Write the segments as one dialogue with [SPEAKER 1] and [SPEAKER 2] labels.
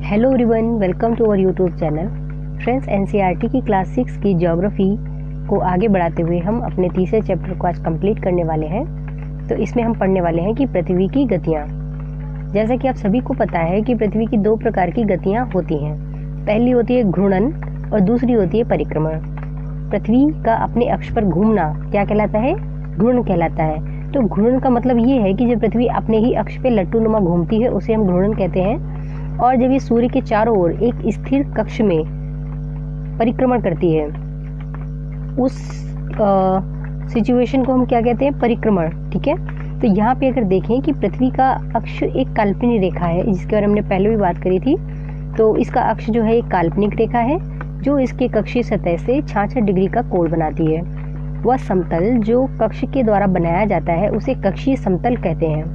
[SPEAKER 1] Hello everyone, welcome to our YouTube channel. Friends, NCERT की class 6 की geography को आगे बढ़ाते हुए हम अपने तीसरे चैप्टर को आज कंप्लीट करने वाले हैं। तो इसमें हम पढ़ने वाले हैं कि पृथ्वी की गतियाँ। जैसा कि आप सभी को पता है कि पृथ्वी की दो प्रकार की गतियाँ होती हैं। पहली होती है घूर्णन और दूसरी होती है परिक्रमण। पृथ्वी का अपने अक्ष पर घूमना क्या कहलाता है? घूर्णन कहलाता है। तो घूर्णन का मतलब ये है कि जब पृथ्वी अपने ही अक्ष पे लट्टूनुमा घूमती है उसे हम घूर्णन कहते हैं। और जब ये सूर्य के चारों ओर एक स्थिर कक्ष में परिक्रमण करती है उस सिचुएशन को हम क्या कहते हैं? परिक्रमण। ठीक है। तो यहाँ पे अगर देखें कि पृथ्वी का अक्ष एक काल्पनिक रेखा है, जिसके बारे में हमने पहले भी बात करी थी। तो इसका अक्ष जो है एक काल्पनिक रेखा है जो इसके कक्षीय सतह से 66 डिग्री का कोण बनाती है। वह समतल जो कक्ष के द्वारा बनाया जाता है उसे कक्षीय समतल कहते हैं।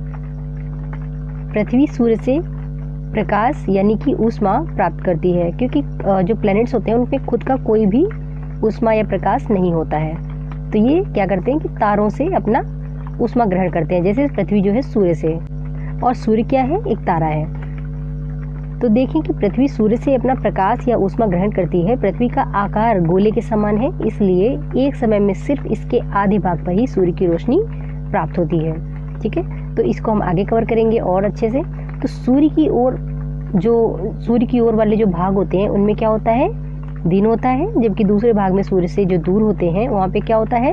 [SPEAKER 1] पृथ्वी सूर्य से प्रकाश यानी कि ऊष्मा प्राप्त करती है, क्योंकि जो प्लैनेट्स होते हैं उनमें खुद का कोई भी ऊष्मा या प्रकाश नहीं होता है। तो ये क्या करते हैं कि तारों से अपना ऊष्मा ग्रहण करते हैं, जैसे पृथ्वी जो है सूर्य से। और सूर्य क्या है? एक तारा है। तो देखें कि पृथ्वी सूर्य से अपना प्रकाश या ऊष्मा ग्रहण करती है। पृथ्वी का आकार गोले के समान है, इसलिए एक समय में सिर्फ इसके आधे भाग पर ही सूर्य की रोशनी प्राप्त होती है। ठीक है। तो इसको हम आगे कवर करेंगे और अच्छे से। तो सूर्य की ओर वाले जो भाग होते हैं उनमें क्या होता है? दिन होता है, जबकि दूसरे भाग में सूर्य से जो दूर होते हैं वहाँ पे क्या होता है?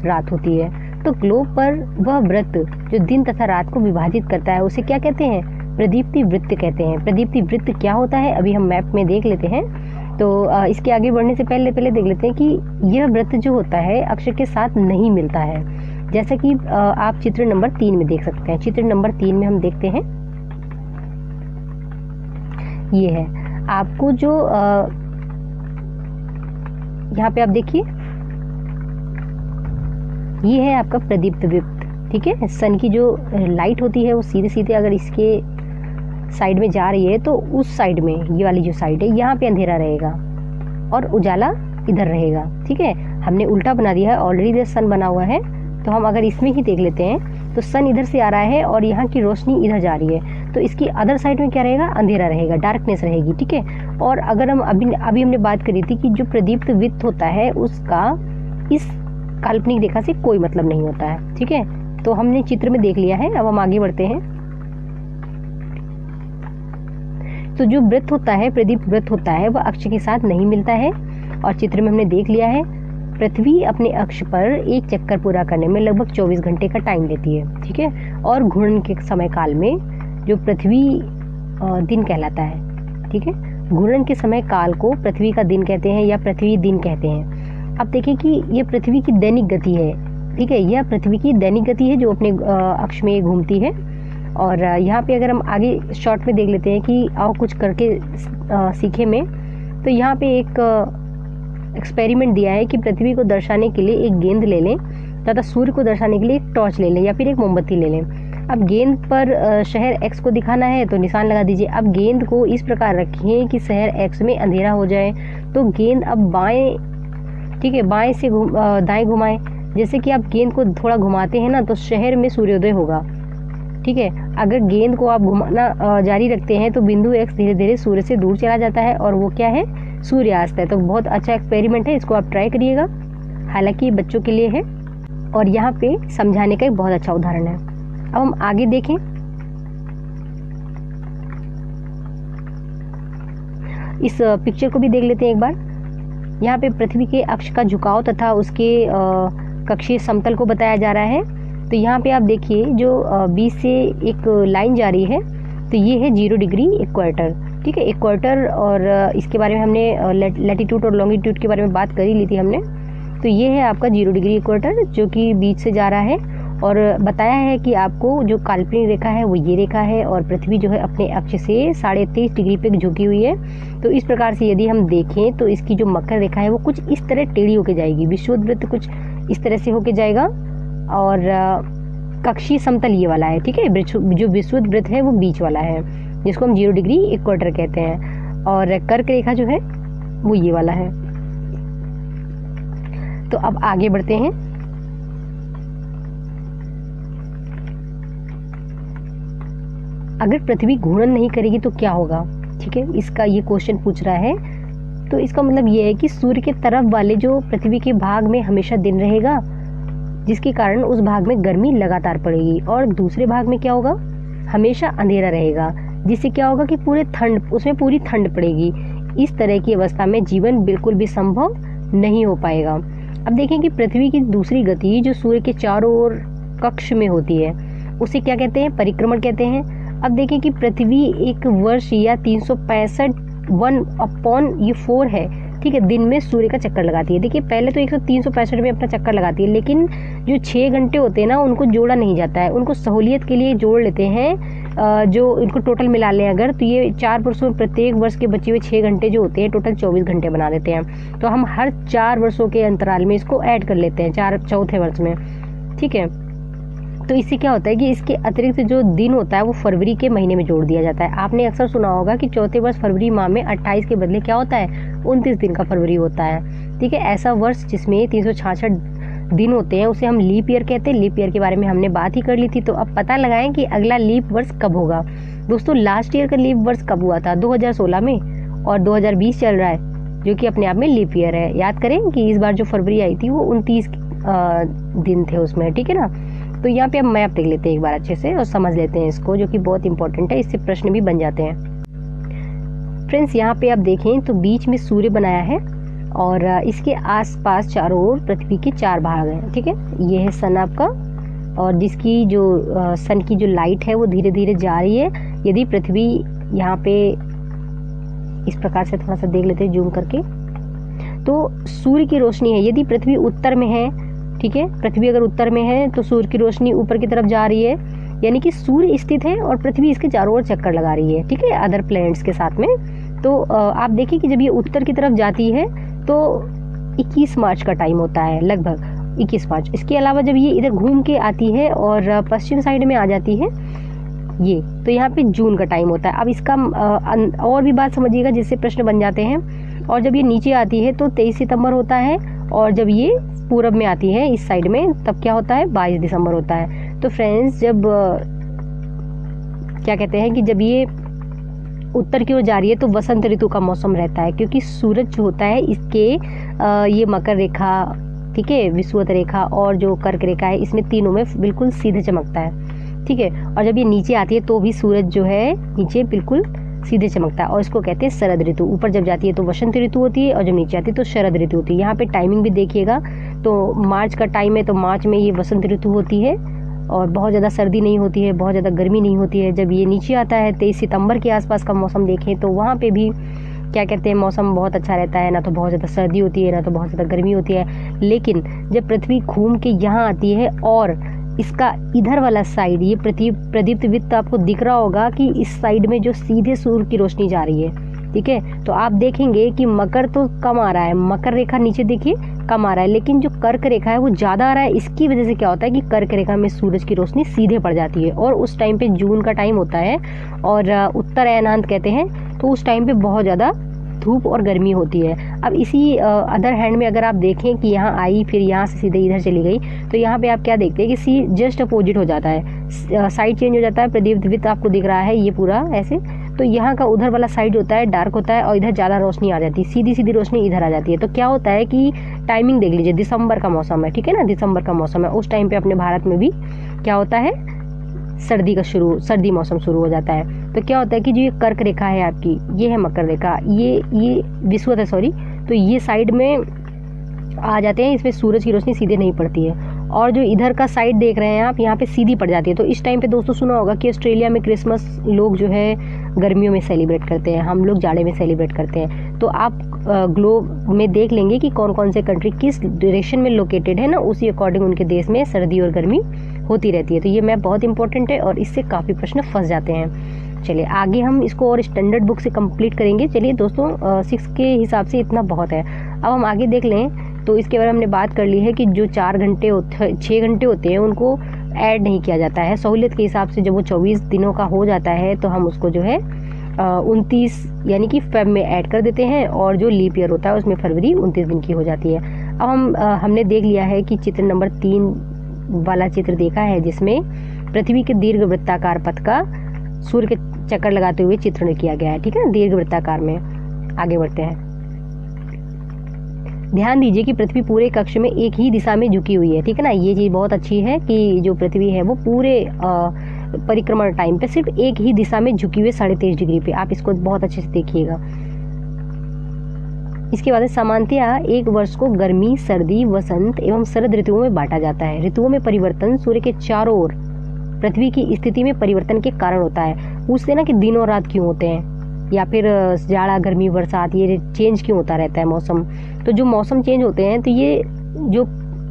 [SPEAKER 1] रात होती है। तो ग्लोब पर वह वृत्त जो दिन तथा रात को विभाजित करता है उसे क्या कहते हैं? प्रदीप्ति वृत्त कहते हैं। प्रदीप्ति वृत्त क्या होता है अभी हम मैप में देख लेते हैं। तो इसके आगे बढ़ने से पहले देख लेते हैं कि यह वृत्त जो होता है अक्ष के साथ नहीं मिलता है। जैसा कि आप चित्र नंबर 3 में देख सकते हैं। चित्र नंबर 3 में हम देखते हैं, ये है आपको जो यहाँ पे आप देखिए, ये है आपका प्रदीप्त वृत्त। ठीक है। सन की जो लाइट होती है वो सीधे सीधे अगर इसके साइड में जा रही है तो उस साइड में, ये वाली जो साइड है, यहाँ पे अंधेरा रहेगा और उजाला इधर रहेगा। ठीक है। हमने उल्टा बना दिया है, ऑलरेडी इधर सन बना हुआ है। तो हम अगर इसमें ही देख लेते हैं तो सन इधर से आ रहा है और यहाँ की रोशनी इधर जा रही है। तो इसकी अदर साइड में क्या रहेगा? अंधेरा रहेगा, डार्कनेस रहेगी। ठीक है। और अगर हम अभी हमने बात करी थी कि जो प्रदीप्त वृत्त होता है उसका इस काल्पनिक रेखा से कोई मतलब नहीं होता है। ठीक है। तो हमने चित्र में देख लिया है, अब हम आगे बढ़ते हैं। तो जो वृत्त होता है, प्रदीप्त वृत्त होता है, वह अक्ष के साथ नहीं मिलता है। और चित्र में हमने देख लिया है पृथ्वी अपने अक्ष पर एक चक्कर पूरा करने में लगभग 24 घंटे का टाइम लेती है। ठीक है। और घूर्णन के समय काल में जो पृथ्वी दिन कहलाता है। ठीक है। घूर्णन के समय काल को पृथ्वी का दिन कहते हैं या पृथ्वी दिन कहते हैं। अब देखें कि ये पृथ्वी की दैनिक गति है। ठीक है। यह पृथ्वी की दैनिक गति है जो अपने अक्ष में घूमती है। और यहाँ पे अगर हम आगे शॉर्ट में देख लेते हैं कि आओ कुछ करके सीखे में, तो यहाँ पे एक एक्सपेरिमेंट दिया है कि पृथ्वी को दर्शाने के लिए एक गेंद ले लें तथा सूर्य को दर्शाने के लिए एक टॉर्च ले लें या फिर एक मोमबत्ती ले लें। अब गेंद पर शहर एक्स को दिखाना है तो निशान लगा दीजिए। अब गेंद को इस प्रकार रखिए कि शहर एक्स में अंधेरा हो जाए। तो गेंद अब बाएं, ठीक है, बाएं से दाएं घुमाएं। जैसे कि आप गेंद को थोड़ा घुमाते हैं ना तो शहर में सूर्योदय होगा। ठीक है। अगर गेंद को आप घुमाना जारी रखते हैं तो बिंदु एक्स धीरे धीरे सूर्य से दूर चला जाता है और वो क्या है? सूर्यास्त है। तो बहुत अच्छा एक्सपेरिमेंट है, इसको आप ट्राई करिएगा। हालांकि बच्चों के लिए है और यहाँ पे समझाने का एक बहुत अच्छा उदाहरण है। अब हम आगे देखें। इस पिक्चर को भी देख लेते हैं एक बार। यहाँ पे पृथ्वी के अक्ष का झुकाव तथा उसके कक्षीय समतल को बताया जा रहा है। तो यहाँ पे आप देखिए जो बीच से एक लाइन जा रही है, तो ये है 0 डिग्री इक्वेटर। ठीक है। इक्वेटर, और इसके बारे में हमने लैटिट्यूड और लॉन्गिट्यूड के बारे में बात कर ही ली थी हमने। तो ये है आपका 0 डिग्री इक्वेटर जो कि बीच से जा रहा है। और बताया है कि आपको जो काल्पनिक रेखा है वो ये रेखा है और पृथ्वी जो है अपने अक्ष से 23.5 डिग्री पे झुकी हुई है। तो इस प्रकार से यदि हम देखें तो इसकी जो मकर रेखा है वो कुछ इस तरह टेढ़ी होके जाएगी, विषुवत वृत्त कुछ इस तरह से होके जाएगा और कक्षीय समतल ये वाला है। ठीक है। जो विषुवत वृत्त है वो बीच वाला है जिसको हम 0 डिग्री इक्वेटर कहते हैं। और कर्क रेखा जो है वो ये वाला है। तो अब आगे बढ़ते हैं। अगर पृथ्वी घूर्णन नहीं करेगी तो क्या होगा? ठीक है, इसका ये क्वेश्चन पूछ रहा है। तो इसका मतलब ये है कि सूर्य के तरफ वाले जो पृथ्वी के भाग में हमेशा दिन रहेगा, जिसके कारण उस भाग में गर्मी लगातार पड़ेगी, और दूसरे भाग में क्या होगा, हमेशा अंधेरा रहेगा, जिससे क्या होगा कि उसमें पूरी ठंड पड़ेगी। इस तरह की अवस्था में जीवन बिल्कुल भी संभव नहीं हो पाएगा। अब देखें कि पृथ्वी की दूसरी गति जो सूर्य के चारों ओर कक्ष में होती है, उसे क्या कहते हैं, परिक्रमण कहते हैं। अब देखें कि पृथ्वी एक वर्ष या 365 1/4 है, ठीक है, दिन में सूर्य का चक्कर लगाती है। देखिए पहले तो 365 में अपना चक्कर लगाती है, लेकिन जो 6 घंटे होते हैं ना, उनको जोड़ा नहीं जाता है, उनको सहूलियत के लिए जोड़ लेते हैं। जो इनको टोटल मिला लें अगर, तो ये 4 वर्षों में प्रत्येक वर्ष के बचे हुए 6 घंटे जो होते हैं टोटल 24 घंटे बना देते हैं। तो हम हर 4 वर्षों के अंतराल में इसको ऐड कर लेते हैं, चौथे वर्ष में, ठीक है। तो इससे क्या होता है कि इसके अतिरिक्त जो दिन होता है वो फरवरी के महीने में जोड़ दिया जाता है। आपने अक्सर सुना होगा कि चौथे वर्ष फरवरी माह में 28 के बदले क्या होता है, 29 दिन का फरवरी होता है, ठीक है। ऐसा वर्ष जिसमें 366 दिन होते हैं उसे हम लीप ईयर कहते हैं। लीप ईयर के बारे में हमने बात ही कर ली थी। तो अब पता लगाएं कि अगला लीप वर्ष कब होगा। दोस्तों लास्ट ईयर का लीप वर्ष कब हुआ था, 2016 में, और 2020 चल रहा है जो कि अपने आप में लीप ईयर है। याद करें कि इस बार जो फरवरी आई थी वो 29 दिन थे उसमें, ठीक है ना। तो यहाँ पे अब मैप देख लेते हैं एक बार अच्छे से और समझ लेते हैं इसको, जो कि बहुत इंपॉर्टेंट है, इससे प्रश्न भी बन जाते हैं। फ्रेंड्स यहाँ पे आप देखें तो बीच में सूर्य बनाया है और इसके आसपास चारों ओर पृथ्वी के 4 भाग हैं, ठीक है। ये है सन आपका, और जिसकी जो सन की जो लाइट है वो धीरे धीरे जा रही है। यदि पृथ्वी यहाँ पे इस प्रकार से थोड़ा सा देख लेते हैं जूम करके, तो सूर्य की रोशनी है, यदि पृथ्वी उत्तर में है, ठीक है, पृथ्वी अगर उत्तर में है तो सूर्य की रोशनी ऊपर की तरफ जा रही है, यानी कि सूर्य स्थित है और पृथ्वी इसके चारों ओर चक्कर लगा रही है, ठीक है, अदर प्लैनेट्स के साथ में। तो आप देखिए कि जब ये उत्तर की तरफ जाती है तो 21 मार्च का टाइम होता है, लगभग 21 मार्च। इसके अलावा जब ये इधर घूम के आती है और पश्चिम साइड में आ जाती है ये, तो यहाँ पे जून का टाइम होता है। अब इसका और भी बात समझिएगा जिससे प्रश्न बन जाते हैं। और जब ये नीचे आती है तो 23 सितंबर होता है, और जब ये पूरब में आती है इस साइड में तब क्या होता है, 22 दिसंबर होता है। तो फ्रेंड्स जब क्या कहते हैं कि जब ये उत्तर की ओर जा रही है तो वसंत ऋतु का मौसम रहता है, क्योंकि सूरज जो होता है इसके ये मकर रेखा, ठीक है, विषुवत रेखा और जो कर्क रेखा है, इसमें तीनों में बिल्कुल सीधे चमकता है, ठीक है। और जब ये नीचे आती है तो भी सूरज जो है नीचे बिल्कुल सीधे चमकता है, और इसको कहते हैं शरद ऋतु। ऊपर जब जाती है तो वसंत ऋतु होती है और जब नीचे आती है तो शरद ऋतु होती है। यहाँ पे टाइमिंग भी देखिएगा, तो मार्च का टाइम है तो मार्च में ये वसंत ऋतु होती है और बहुत ज़्यादा सर्दी नहीं होती है, बहुत ज़्यादा गर्मी नहीं होती है। जब ये नीचे आता है 23 सितंबर के आसपास का मौसम देखें तो वहाँ पे भी क्या कहते हैं, मौसम बहुत अच्छा रहता है, ना तो बहुत ज़्यादा सर्दी होती है ना तो बहुत ज़्यादा गर्मी होती है। लेकिन जब पृथ्वी घूम के यहाँ आती है और इसका इधर वाला साइड, ये प्रदीप्त वृत्त आपको दिख रहा होगा कि इस साइड में जो सीधे सूर्य की रोशनी जा रही है, ठीक है, तो आप देखेंगे कि मकर तो कम आ रहा है, मकर रेखा नीचे देखिए कम आ रहा है, लेकिन जो कर्क रेखा है वो ज़्यादा आ रहा है। इसकी वजह से क्या होता है कि कर्क रेखा में सूरज की रोशनी सीधे पड़ जाती है, और उस टाइम पे जून का टाइम होता है और उत्तर अयनांत कहते हैं, तो उस टाइम पे बहुत ज़्यादा धूप और गर्मी होती है। अब इसी अदर हैंड में अगर आप देखें कि यहाँ आई फिर यहाँ से सीधे इधर चली गई, तो यहाँ पे आप क्या देखते हैं कि सी जस्ट अपोजिट हो जाता है, साइड चेंज हो जाता है। प्रदीप्त वृत्त आपको दिख रहा है ये पूरा ऐसे, तो यहाँ का उधर वाला साइड होता है डार्क होता है और इधर ज़्यादा रोशनी आ जाती है, सीधी सीधी रोशनी इधर आ जाती है। तो क्या होता है कि टाइमिंग देख लीजिए, दिसंबर का मौसम है, ठीक है ना, दिसंबर का मौसम है, उस टाइम पे अपने भारत में भी क्या होता है, सर्दी मौसम शुरू हो जाता है। तो क्या होता है कि जो ये कर्क रेखा है आपकी, ये है मकर रेखा, ये विषुवत है, सॉरी, तो ये साइड में आ जाते हैं, इसमें सूरज की रोशनी सीधे नहीं पड़ती है, और जो इधर का साइड देख रहे हैं आप यहाँ पे सीधी पड़ जाती है। तो इस टाइम पे दोस्तों सुना होगा कि ऑस्ट्रेलिया में क्रिसमस लोग जो है गर्मियों में सेलिब्रेट करते हैं, हम लोग जाड़े में सेलिब्रेट करते हैं। तो आप ग्लोब में देख लेंगे कि कौन कौन से कंट्री किस डायरेक्शन में लोकेटेड है ना, उसी अकॉर्डिंग उनके देश में सर्दी और गर्मी होती रहती है। तो ये मैप बहुत इंपॉर्टेंट है और इससे काफ़ी प्रश्न फंस जाते हैं। चलिए आगे हम इसको और स्टैंडर्ड बुक से कंप्लीट करेंगे। चलिए दोस्तों 6 के हिसाब से इतना बहुत है। अब हम आगे देख लें तो इसके बारे में हमने बात कर ली है कि जो 6 घंटे होते हैं उनको ऐड नहीं किया जाता है सहूलियत के हिसाब से। जब वो 24 दिनों का हो जाता है तो हम उसको जो है 29 यानी कि फेब में ऐड कर देते हैं, और जो लीप ईयर होता है उसमें फरवरी 29 दिन की हो जाती है। अब हमने देख लिया है कि चित्र नंबर 3 वाला चित्र देखा है जिसमें पृथ्वी के दीर्घ वृत्ताकार पथ का सूर्य के चक्कर लगाते हुए चित्रण किया गया है, ठीक है, दीर्घ वृत्ताकार में। आगे बढ़ते हैं। ध्यान दीजिए कि पृथ्वी पूरे कक्ष में एक ही दिशा में झुकी हुई है, ठीक है ना। ये चीज बहुत अच्छी है कि जो पृथ्वी है वो पूरे परिक्रमण टाइम पे सिर्फ एक ही दिशा में झुकी हुई 23.5 डिग्री पे। आप इसको बहुत अच्छे से देखिएगा। इसके बाद सामान्यतया एक वर्ष को गर्मी, सर्दी, वसंत एवं शरद ऋतुओं में बांटा जाता है। ऋतुओं में परिवर्तन सूर्य के चारों ओर पृथ्वी की स्थिति में परिवर्तन के कारण होता है। पूछते हैं ना कि दिन और रात क्यों होते हैं, या फिर जाड़ा, गर्मी, बरसात, ये चेंज क्यों होता रहता है मौसम। तो जो मौसम चेंज होते हैं तो ये जो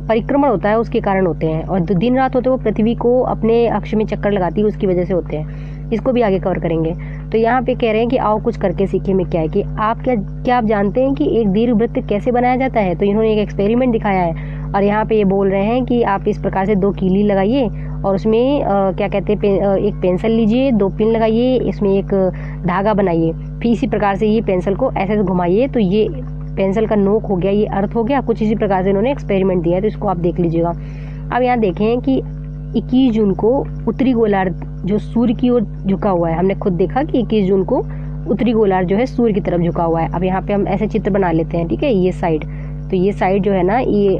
[SPEAKER 1] परिक्रमण होता है उसके कारण होते हैं, और जो दिन रात होते हैं वो पृथ्वी को अपने अक्ष में चक्कर लगाती है उसकी वजह से होते हैं। इसको भी आगे कवर करेंगे। तो यहाँ पे कह रहे हैं कि आओ कुछ करके सीखे में क्या है कि आप क्या आप जानते हैं कि एक दीर्घवृत्त कैसे बनाया जाता है। तो इन्होंने एक एक्सपेरिमेंट दिखाया है और यहाँ पे ये बोल रहे हैं कि आप इस प्रकार से 2 कीली लगाइए और उसमें क्या कहते हैं एक पेंसिल लीजिए, 2 पिन लगाइए, इसमें एक धागा बनाइए, फिर इसी प्रकार से ये पेंसिल को ऐसे घुमाइए तो ये पेंसिल का नोक हो गया, ये अर्थ हो गया। कुछ इसी प्रकार से इन्होंने एक्सपेरिमेंट दिया है, तो इसको आप देख लीजिएगा। अब यहाँ देखें कि 21 जून को उत्तरी गोलार्ध जो सूर्य की ओर झुका हुआ है, हमने खुद देखा कि 21 जून को उत्तरी गोलार्ध जो है सूर्य की तरफ झुका हुआ है। अब यहाँ पे हम ऐसे चित्र बना लेते हैं, ठीक है, ये साइड, तो ये साइड जो है ना ये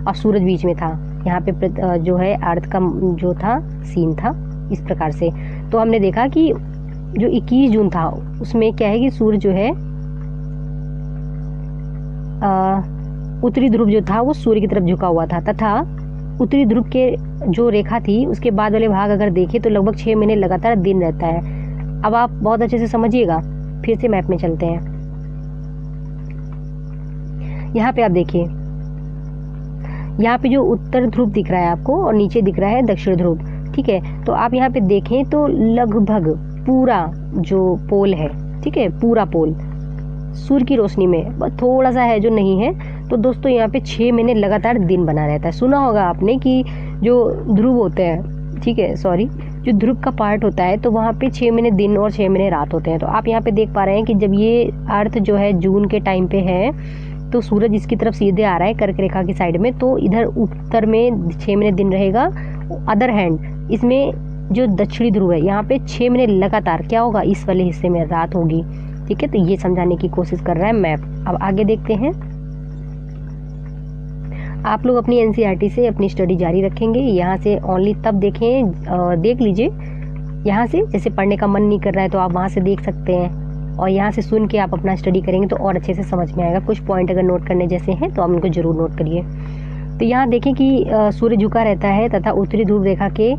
[SPEAKER 1] और सूरज बीच में था। यहाँ पे जो है अर्थ का जो था सीन था इस प्रकार से। तो हमने देखा कि जो 21 जून था उसमें क्या है कि सूर्य जो है उत्तरी ध्रुव जो था वो सूर्य की तरफ झुका हुआ था, तथा उत्तरी ध्रुव के जो रेखा थी उसके बाद वाले भाग अगर देखें तो लगभग 6 महीने लगातार दिन रहता है। अब आप बहुत अच्छे से समझिएगा, फिर से मैप में चलते हैं। यहाँ पे आप देखिए, यहाँ पे जो उत्तर ध्रुव दिख रहा है आपको और नीचे दिख रहा है दक्षिण ध्रुव, ठीक है। तो आप यहाँ पे देखें तो लगभग पूरा जो पोल है, ठीक है, पूरा पोल सूर्य की रोशनी में थोड़ा सा है जो नहीं है। तो दोस्तों यहाँ पे 6 महीने लगातार दिन बना रहता है। सुना होगा आपने कि जो ध्रुव होते हैं, ठीक है, सॉरी, जो ध्रुव का पार्ट होता है तो वहाँ पे 6 महीने दिन और 6 महीने रात होते हैं। तो आप यहाँ पे देख पा रहे हैं कि जब ये अर्थ जो है जून के टाइम पे है तो सूरज इसकी तरफ सीधे आ रहा है कर्क रेखा की साइड में, तो इधर उत्तर में 6 महीने दिन रहेगा। अदर हैंड इसमें जो दक्षिणी ध्रुव है यहाँ पे 6 महीने लगातार क्या होगा, इस वाले हिस्से में रात होगी, ठीक है। तो ये समझाने की कोशिश कर रहा है मैप। अब आगे देखते हैं। आप लोग अपनी एनसीईआरटी से अपनी स्टडी जारी रखेंगे। यहाँ से ओनली तब देख लीजिए, यहाँ से जैसे पढ़ने का मन नहीं कर रहा है तो आप वहाँ से देख सकते हैं, और यहाँ से सुन के आप अपना स्टडी करेंगे तो और अच्छे से समझ में आएगा। कुछ पॉइंट अगर नोट करने जैसे हैं तो आप उनको जरूर नोट करिए। तो यहाँ देखें कि सूर्य झुका रहता है तथा उत्तरी ध्रुव रेखा के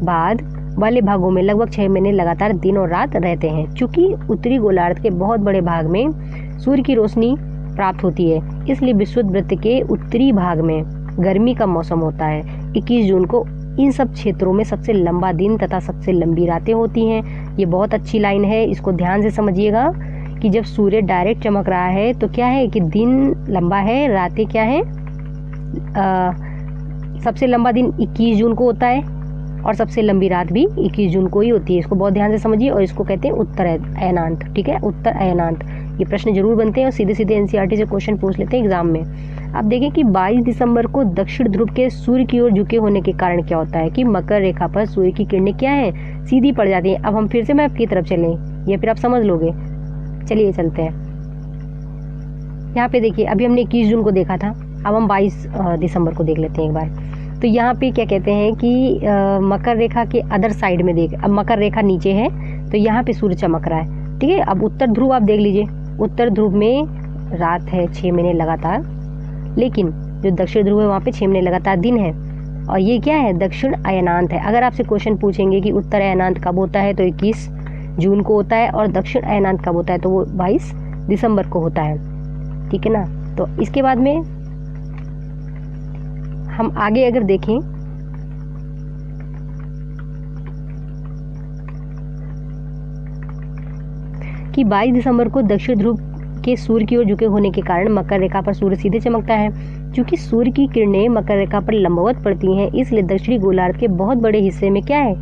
[SPEAKER 1] बाद वाले भागों में लगभग 6 महीने लगातार दिन और रात रहते हैं। चूंकि उत्तरी गोलार्ध के बहुत बड़े भाग में सूर्य की रोशनी प्राप्त होती है, इसलिए विषुवत वृत्त के उत्तरी भाग में गर्मी का मौसम होता है। 21 जून को इन सब क्षेत्रों में सबसे लंबा दिन तथा सबसे लंबी रातें होती हैं। ये बहुत अच्छी लाइन है, इसको ध्यान से समझिएगा कि जब सूर्य डायरेक्ट चमक रहा है तो क्या है कि दिन लंबा है, रातें क्या है, सबसे लंबा दिन 21 जून को होता है और सबसे लंबी रात भी 21 जून को ही होती है। इसको बहुत ध्यान से समझिए, और इसको कहते हैं उत्तर अयनांत, ठीक है, उत्तर अयनांत। ये प्रश्न जरूर बनते हैं और सीधे सीधे एनसीईआरटी से क्वेश्चन पूछ लेते हैं एग्जाम में। अब देखें कि 22 दिसंबर को दक्षिण ध्रुव के सूर्य की ओर झुके होने के कारण क्या होता है कि मकर रेखा पर सूर्य की किरणें क्या है, सीधी पड़ जाती है। अब हम फिर से मैप की तरफ चलें या फिर आप समझ लोगे, चलिए चलते हैं। यहाँ पे देखिए, अभी हमने 21 जून को देखा था, अब हम 22 दिसंबर को देख लेते हैं एक बार। तो यहाँ पे क्या कहते हैं कि मकर रेखा के अदर साइड में देख, अब मकर रेखा नीचे है तो यहाँ पे सूर्य चमक रहा है, ठीक है। अब उत्तर ध्रुव आप देख लीजिए, उत्तर ध्रुव में रात है 6 महीने लगातार, लेकिन जो दक्षिण ध्रुव है वहाँ पे 6 महीने लगातार दिन है, और ये क्या है, दक्षिण अयनांत है। अगर आपसे क्वेश्चन पूछेंगे कि उत्तर अयनांत कब होता है तो 21 जून को होता है, और दक्षिण अयनांत कब होता है तो वो 22 दिसंबर को होता है, ठीक है ना। तो इसके बाद में हम आगे अगर देखें कि 22 दिसंबर को दक्षिण ध्रुव के सूर्य की ओर झुके होने के कारण मकर रेखा पर सूर्य सीधे चमकता है। क्योंकि सूर्य की किरणें मकर रेखा पर लंबवत पड़ती हैं, इसलिए दक्षिणी गोलार्ध के बहुत बड़े हिस्से में क्या है,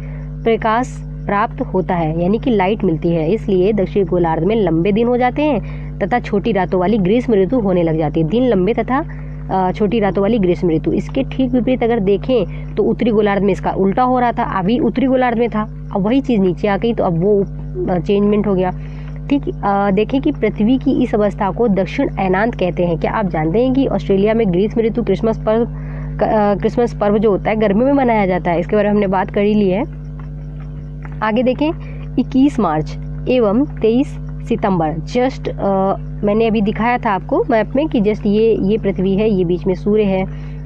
[SPEAKER 1] प्रकाश प्राप्त होता है, यानी कि लाइट मिलती है। इसलिए दक्षिणी गोलार्ध में लंबे दिन हो जाते हैं तथा छोटी रातों वाली ग्रीष्म ऋतु होने लग जाती है। दिन लंबे तथा छोटी रातों वाली ग्रीष्म ऋतु। इसके ठीक विपरीत अगर देखें तो उत्तरी गोलार्ध में इसका उल्टा हो रहा था, अभी उत्तरी गोलार्ध में था, अब वही चीज़ नीचे आ गई तो अब वो चेंजमेंट हो गया। ठीक, देखें कि पृथ्वी की इस अवस्था को दक्षिण अयनांत कहते हैं। क्या आप जानते हैं कि ऑस्ट्रेलिया में ग्रीष्म ऋतु क्रिसमस पर्व जो होता है गर्मियों में मनाया जाता है? इसके बारे में हमने बात कर ही ली है। आगे देखें 21 मार्च एवं 23 सितंबर, जस्ट मैंने अभी दिखाया था आपको मैप में कि जस्ट ये पृथ्वी है, ये बीच में सूर्य है,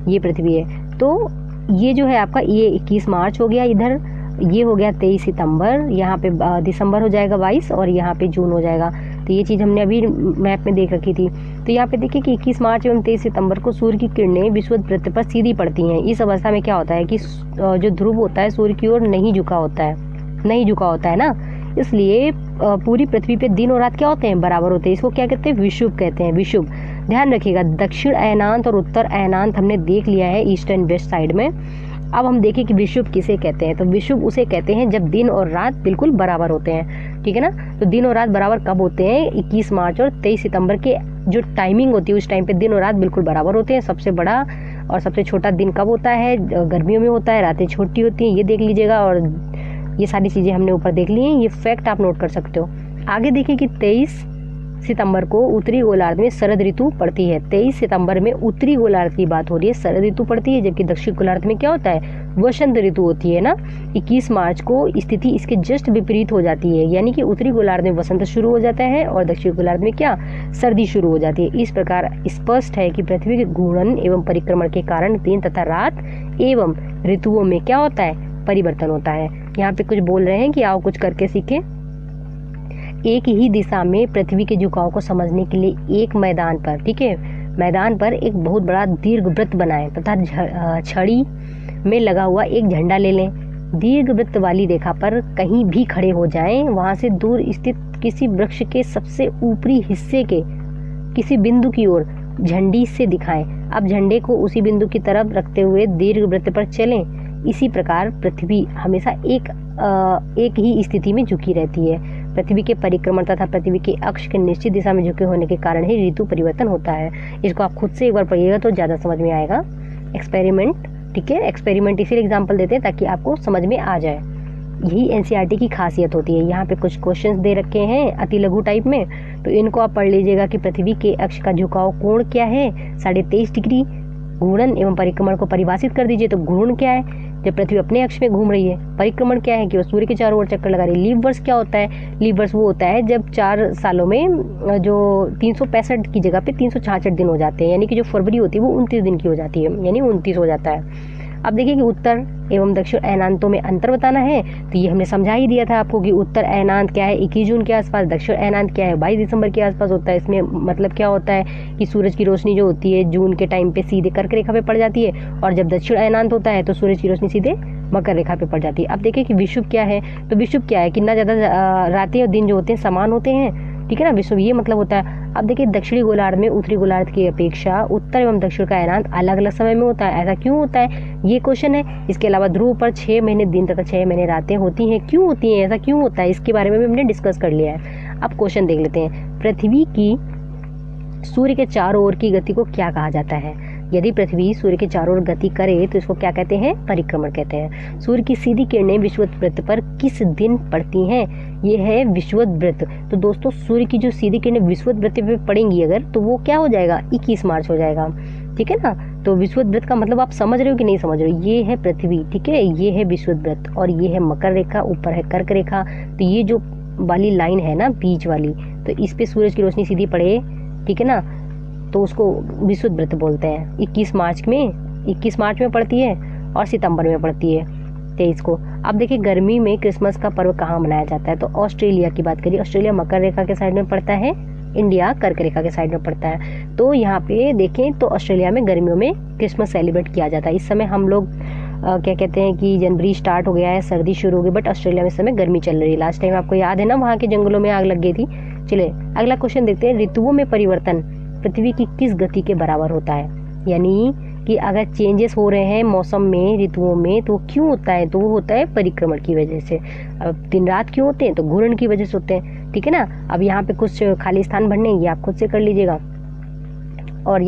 [SPEAKER 1] ये पृथ्वी है। तो ये जो है आपका ये 21 मार्च हो गया, इधर ये हो गया 23 सितंबर, यहाँ पे दिसंबर हो जाएगा 22 और यहाँ पे जून हो जाएगा। तो ये चीज़ हमने अभी मैप में देख रखी थी। तो यहाँ पे देखिए कि 21 मार्च एवं 23 सितंबर को सूर्य की किरणें विषुवत वृत्त पर सीधी पड़ती हैं। इस अवस्था में क्या होता है कि जो ध्रुव होता है सूर्य की ओर नहीं झुका होता है ना, इसलिए पूरी पृथ्वी पे दिन और रात क्या होते हैं, बराबर होते हैं। इसको क्या कहते हैं, विषुव कहते हैं, विषुव। ध्यान रखिएगा, दक्षिण अयनांत और उत्तर अयनांत हमने देख लिया है ईस्ट एंड वेस्ट साइड में। अब हम देखें कि विषुव किसे कहते हैं। तो विषुव उसे कहते हैं जब दिन और रात बिल्कुल बराबर होते हैं, ठीक है ना। तो दिन और रात बराबर कब होते हैं, 21 मार्च और 23 सितंबर के जो टाइमिंग होती है उस टाइम पे दिन और रात बिल्कुल बराबर होते हैं। सबसे बड़ा और सबसे छोटा दिन कब होता है, गर्मियों में होता है, रातें छोटी होती हैं, ये देख लीजिएगा। और ये सारी चीज़ें हमने ऊपर देख ली हैं, ये फैक्ट आप नोट कर सकते हो। आगे देखिए कि 23 सितंबर को उत्तरी गोलार्ध में शरद ऋतु पड़ती है। 23 सितंबर में उत्तरी गोलार्ध की बात हो रही है, शरद ऋतु पड़ती है, जबकि दक्षिण गोलार्ध में क्या होता है, वसंत ऋतु होती है ना। 21 मार्च को स्थिति इसके जस्ट विपरीत हो जाती है, यानी कि उत्तरी गोलार्ध में वसंत शुरू हो जाता है और दक्षिण गोलार्ध में क्या, सर्दी शुरू हो जाती है। इस प्रकार स्पष्ट है कि पृथ्वी के घूर्णन एवं परिक्रमण के कारण दिन तथा रात एवं ऋतुओं में क्या होता है, परिवर्तन होता है। यहाँ पे कुछ बोल रहे हैं कि आओ कुछ करके सीखें। एक ही दिशा में पृथ्वी के झुकाव को समझने के लिए एक मैदान पर, ठीक है, मैदान पर एक बहुत बड़ा दीर्घ वृत्त बनाएं तथा छड़ी में लगा हुआ एक झंडा ले लें। दीर्घ वृत्त वाली रेखा पर कहीं भी खड़े हो जाएं, वहां से दूर स्थित किसी वृक्ष के सबसे ऊपरी हिस्से के किसी बिंदु की ओर झंडी से दिखाएं। अब झंडे को उसी बिंदु की तरफ रखते हुए दीर्घ वृत्त पर चलें। इसी प्रकार पृथ्वी हमेशा एक ही स्थिति में झुकी रहती है। पृथ्वी के परिक्रमण तथा पृथ्वी के अक्ष के निश्चित दिशा में झुके होने के कारण ही ऋतु परिवर्तन होता है। इसको आप खुद से एक बार पढ़िएगा तो ज़्यादा समझ में आएगा। एक्सपेरिमेंट, ठीक है, एक्सपेरिमेंट इसीलिए एग्जाम्पल देते हैं ताकि आपको समझ में आ जाए। यही एनसीईआरटी की खासियत होती है। यहाँ पे कुछ क्वेश्चंस दे रखे हैं अति लघु टाइप में, तो इनको आप पढ़ लीजिएगा कि पृथ्वी के अक्ष का झुकाव कोण क्या है, 23.5 डिग्री। घूर्णन एवं परिक्रमण को परिभाषित कर दीजिए। तो घूर्णन क्या है, जब पृथ्वी अपने अक्ष में घूम रही है। परिक्रमण क्या है कि वो सूर्य के चारों ओर चक्कर लगा रही है। लीप वर्ष क्या होता है, लीप वर्ष वो होता है जब 4 सालों में जो 365 की जगह पे 366 दिन हो जाते हैं, यानी कि जो फरवरी होती है वो 29 दिन की हो जाती है, यानी 29 हो जाता है। अब देखिए कि उत्तर एवं दक्षिण अयनांतों में अंतर बताना है, तो ये हमने समझा ही दिया था आपको कि उत्तर अयनांत क्या है 21 जून के आसपास, दक्षिण अयनांत क्या है 22 दिसंबर के आसपास होता है। इसमें मतलब क्या होता है कि सूरज की रोशनी जो होती है जून के टाइम पे सीधे कर्क रेखा पे पड़ जाती है, और जब दक्षिण अयनांत होता है तो सूरज की रोशनी सीधे मकर रेखा पे पड़ जाती है। अब देखिए कि विषुव क्या है, तो विषुव क्या है कि ना ज़्यादा रातें और दिन जो होते हैं समान होते हैं, ठीक है ना, विषुव ये मतलब होता है। अब देखिए दक्षिणी गोलार्ध में उत्तरी गोलार्ध की अपेक्षा उत्तर एवं दक्षिण का अयनांत अलग अलग समय में होता है। ऐसा क्यों होता है, ये क्वेश्चन है। इसके अलावा ध्रुव पर 6 महीने दिन तथा 6 महीने रातें होती हैं, क्यों होती हैं, ऐसा क्यों होता है, इसके बारे में भी हमने डिस्कस कर लिया है। अब क्वेश्चन देख लेते हैं। पृथ्वी की सूर्य के चारों ओर की गति को क्या कहा जाता है। यदि पृथ्वी सूर्य के चारों ओर गति करे तो इसको क्या कहते हैं, परिक्रमण कहते हैं। सूर्य की सीधी किरणें विषुवत वृत्त पर किस दिन पड़ती हैं, ये है विषुवत वृत्त। तो दोस्तों सूर्य की जो सीधी किरणें विषुवत वृत्त पे पड़ेंगी अगर, तो वो क्या हो जाएगा, 21 मार्च हो जाएगा, ठीक है ना। तो विषुवत वृत्त का मतलब आप समझ रहे हो कि नहीं समझ रहे हो। ये है पृथ्वी, ठीक है, ये है विषुवत वृत्त और ये है मकर रेखा, ऊपर है कर्क रेखा। तो ये जो वाली लाइन है ना बीच वाली, तो इस पे सूरज की रोशनी सीधी पड़े, ठीक है ना, तो उसको विषुवत वृत्त बोलते हैं। 21 मार्च में पड़ती है और सितंबर में पड़ती है 23 को। अब देखिए गर्मी में क्रिसमस का पर्व कहाँ मनाया जाता है, तो ऑस्ट्रेलिया की बात करिए। ऑस्ट्रेलिया मकर रेखा के साइड में पड़ता है, इंडिया कर्क रेखा के साइड में पड़ता है। तो यहाँ पे देखें तो ऑस्ट्रेलिया में गर्मियों में क्रिसमस सेलिब्रेट किया जाता है। इस समय हम लोग क्या कहते हैं कि जनवरी स्टार्ट हो गया है, सर्दी शुरू हो गई, बट ऑस्ट्रेलिया में इस समय गर्मी चल रही है। लास्ट टाइम आपको याद है ना, वहाँ के जंगलों में आग लग गई थी। चलिए अगला क्वेश्चन देखते हैं। ऋतुओं में परिवर्तन पृथ्वी की किस गति के बराबर होता है, यानी कि अगर चेंजेस हो रहे हैं मौसम में, ऋतुओं में, तो क्यों होता है, तो वो होता है परिक्रमण की वजह से। अब दिन रात क्यों होते हैं, तो घूर्णन की वजह से होते हैं, ठीक है ना। अब यहाँ पे कुछ खाली स्थान भरने, ये आप खुद से कर लीजिएगा। और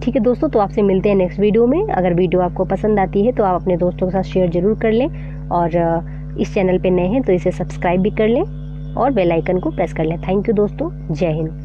[SPEAKER 1] ठीक है दोस्तों, तो आपसे मिलते हैं नेक्स्ट वीडियो में। अगर वीडियो आपको पसंद आती है तो आप अपने दोस्तों के साथ शेयर ज़रूर कर लें, और इस चैनल पे नए हैं तो इसे सब्सक्राइब भी कर लें और बेल आइकन को प्रेस कर लें। थैंक यू दोस्तों, जय हिंद।